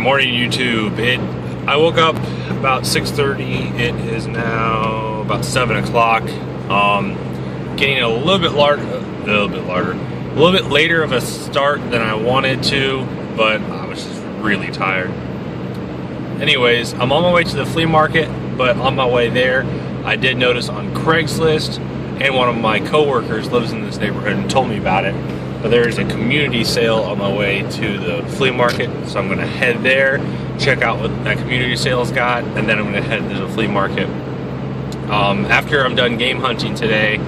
Morning YouTube. I woke up about 6:30. It is now about 7 o'clock. Getting a little bit later of a start than I wanted to, but I was just really tired. Anyways, I'm on my way to the flea market, but on my way there, I did notice on Craigslist, and one of my coworkers lives in this neighborhood and told me about it. But there's a community sale on my way to the flea market, so I'm going to head there, check out what that community sale's got, and then I'm going to head to the flea market. After I'm done game hunting today,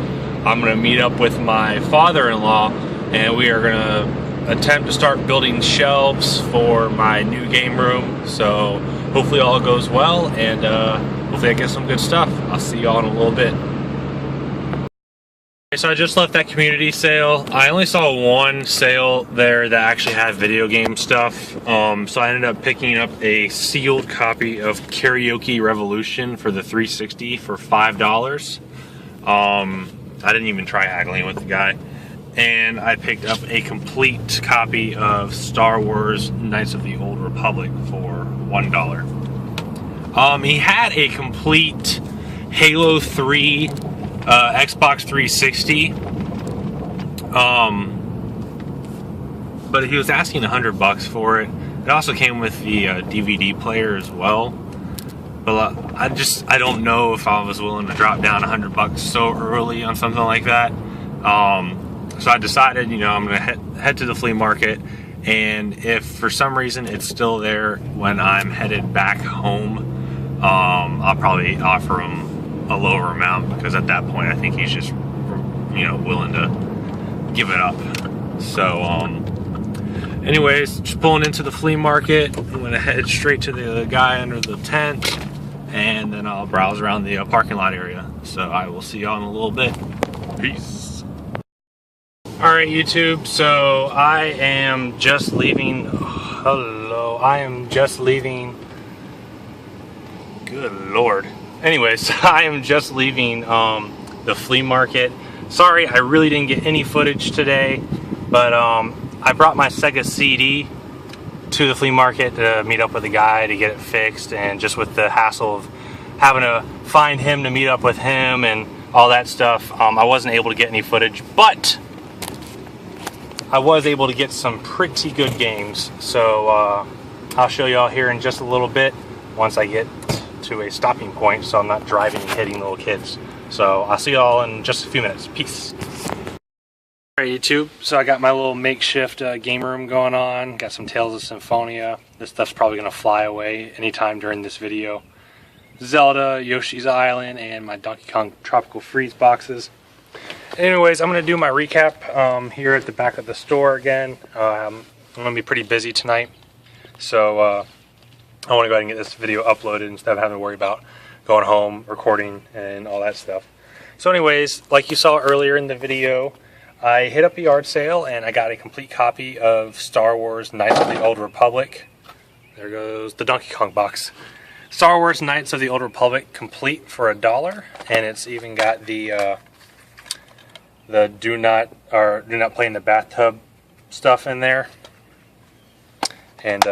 I'm going to meet up with my father-in-law, and we are going to attempt to start building shelves for my new game room. So hopefully all goes well, and hopefully I get some good stuff. I'll see y'all in a little bit. So I just left that community sale. I only saw one sale there that actually had video game stuff. So I ended up picking up a sealed copy of Karaoke Revolution for the 360 for $5. I didn't even try haggling with the guy. And I picked up a complete copy of Star Wars Knights of the Old Republic for $1. He had a complete Halo 3 Xbox 360, but he was asking $100 for it. It also came with the DVD player as well, but I don't know if I was willing to drop down $100 so early on something like that. So I decided, I'm gonna head to the flea market, and if for some reason it's still there when I'm headed back home, I'll probably offer him a lower amount, because at that point I think he's just willing to give it up. So anyways, just pulling into the flea market. I'm gonna head straight to the guy under the tent, and then I'll browse around the parking lot area. So I will see y'all in a little bit. Peace. Alright YouTube, so I am just leaving. I am just leaving. Good Lord. Anyways, I am just leaving the flea market. Sorry, I really didn't get any footage today, but I brought my Sega CD to the flea market to meet up with a guy to get it fixed, and just with the hassle of having to find him to meet up with him and all that stuff, I wasn't able to get any footage, but I was able to get some pretty good games. So I'll show y'all here in just a little bit once I get to a stopping point, so I'm not driving and hitting little kids. So I'll see y'all in just a few minutes. Peace. Alright YouTube, so I got my little makeshift game room going on. Got some Tales of Symphonia. This stuff's probably gonna fly away anytime during this video. Zelda, Yoshi's Island, and my Donkey Kong Tropical Freeze boxes. Anyways, I'm gonna do my recap here at the back of the store again. I'm gonna be pretty busy tonight, so I want to go ahead and get this video uploaded instead of having to worry about going home, recording, and all that stuff. So anyways, like you saw earlier in the video, I hit up a yard sale and I got a complete copy of Star Wars Knights of the Old Republic. There goes the Donkey Kong box. Star Wars Knights of the Old Republic complete for $1, and it's even got the do not play in the bathtub stuff in there. And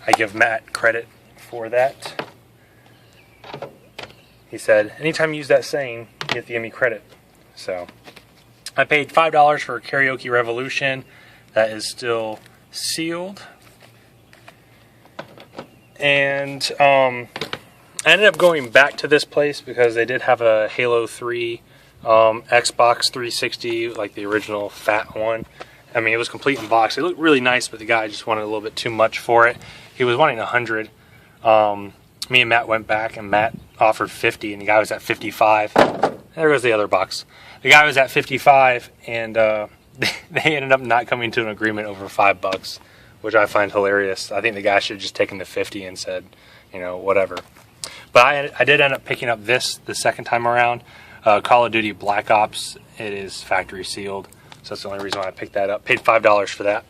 I give Matt credit for that. He said, anytime you use that saying, you have to give me credit. So I paid $5 for Karaoke Revolution. That is still sealed. And I ended up going back to this place because they did have a Halo 3 Xbox 360, like the original fat one. I mean, it was complete in box. It looked really nice, but the guy just wanted a little bit too much for it. He was wanting 100. Me and Matt went back, and Matt offered 50, and the guy was at 55. There goes the other box. The guy was at 55, and they ended up not coming to an agreement over $5, which I find hilarious. I think the guy should have just taken the 50 and said, whatever. But I did end up picking up this the second time around. Call of Duty Black Ops. It is factory sealed. So that's the only reason why I picked that up. Paid $5 for that.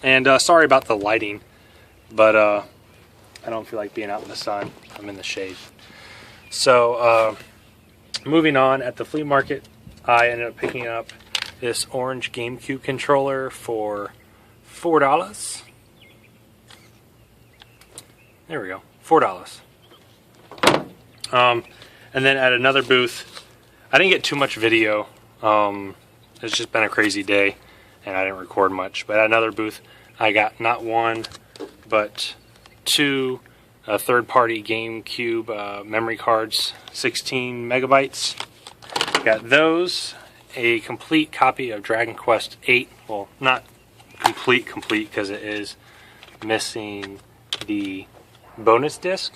And sorry about the lighting, but I don't feel like being out in the sun. I'm in the shade. So moving on, at the flea market, I ended up picking up this orange GameCube controller for $4. There we go, $4. And then at another booth, I didn't get too much video. It's just been a crazy day and I didn't record much. But at another booth, I got not one, but two third-party GameCube memory cards, 16 megabytes. Got those, a complete copy of Dragon Quest VIII. Well, not complete because it is missing the bonus disc,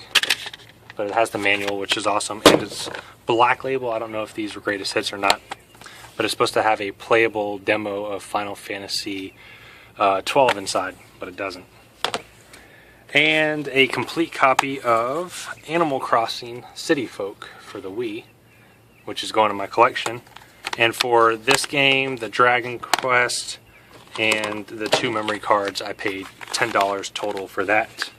but it has the manual, which is awesome, and it's black label. I don't know if these were greatest hits or not, but it's supposed to have a playable demo of Final Fantasy 12 inside, but it doesn't. And a complete copy of Animal Crossing City Folk for the Wii, which is going in my collection. And for this game, the Dragon Quest, and the two memory cards, I paid $10 total for that.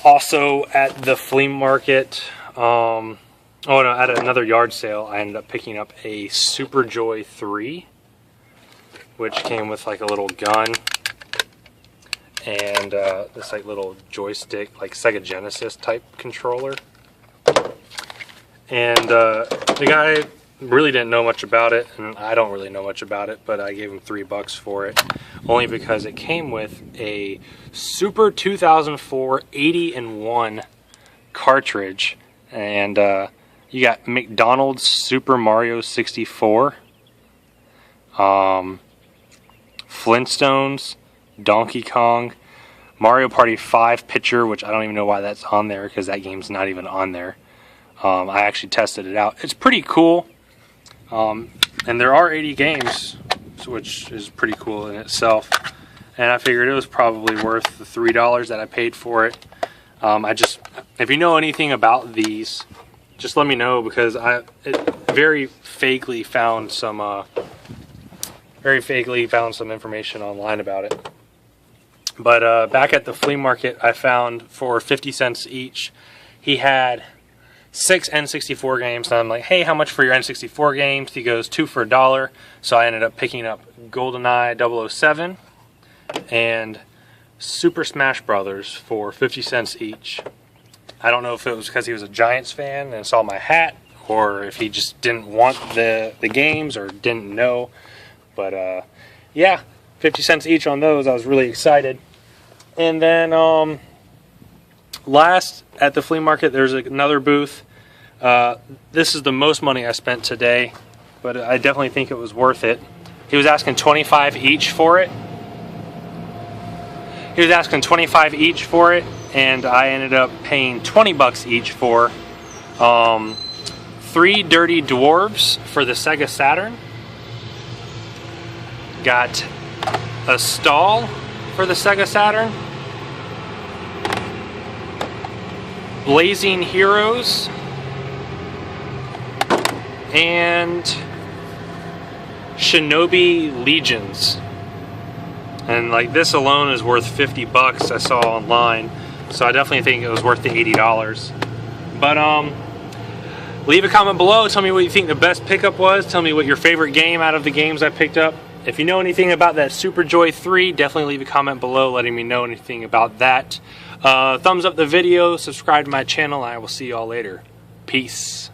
Also at the flea market, at another yard sale, I ended up picking up a Super Joy 3, which came with like a little gun and this like little joystick, like Sega Genesis type controller. And the guy really didn't know much about it, and I don't really know much about it, but I gave him $3 for it, only because it came with a Super 2004 80-in-1 cartridge, and you got McDonald's Super Mario 64, Flintstones, Donkey Kong, Mario Party 5 picture, which I don't even know why that's on there, because that game's not even on there. I actually tested it out. It's pretty cool. And there are 80 games, which is pretty cool in itself. And I figured it was probably worth the $3 that I paid for it. If you know anything about these, just let me know, because I very vaguely found some information online about it. But back at the flea market, I found for 50 cents each, he had 6 N64 games, and I'm like, hey, how much for your N64 games? He goes, 2 for $1. So I ended up picking up GoldenEye 007 and Super Smash Brothers for 50 cents each. I don't know if it was because he was a Giants fan and saw my hat, or if he just didn't want the games or didn't know. But yeah, 50 cents each on those. I was really excited. And then last at the flea market, there's another booth. This is the most money I spent today, but I definitely think it was worth it. He was asking $25 each for it. And I ended up paying $20 each for 3 Dirty Dwarves for the Sega Saturn. Got a stall for the Sega Saturn. Blazing Heroes. And Shinobi Legions. And like this alone is worth $50 I saw online. So I definitely think it was worth the $80. But leave a comment below. Tell me what you think the best pickup was. Tell me what your favorite game out of the games I picked up. If you know anything about that Super Joy 3, definitely leave a comment below letting me know anything about that. Thumbs up the video, subscribe to my channel, and I will see y'all later. Peace.